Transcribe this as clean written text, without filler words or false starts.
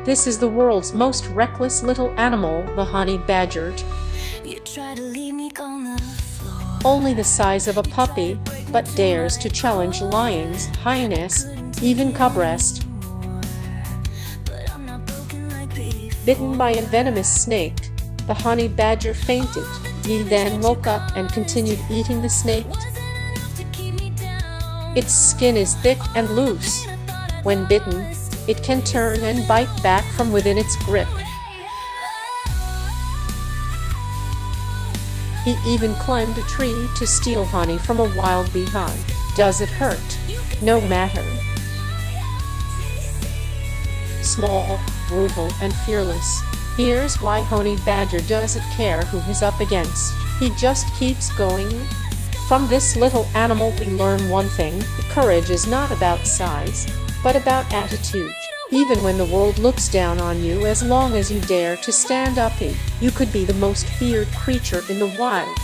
This is the world's most reckless little animal, the honey badger. Only the size of a puppy, but dares to challenge lions, hyenas, even cobras. Bitten by a venomous snake, the honey badger fainted. He then woke up and continued eating the snake. Its skin is thick and loose. When bitten, it can turn and bite back from within its grip. He even climbed a tree to steal honey from a wild beehive. Does it hurt? No matter. Small, brutal, and fearless. Here's why honey badger doesn't care who he's up against. He just keeps going. From this little animal we learn one thing: courage is not about size, but about attitude. Even when the world looks down on you, as long as you dare to stand up, you could be the most feared creature in the wild.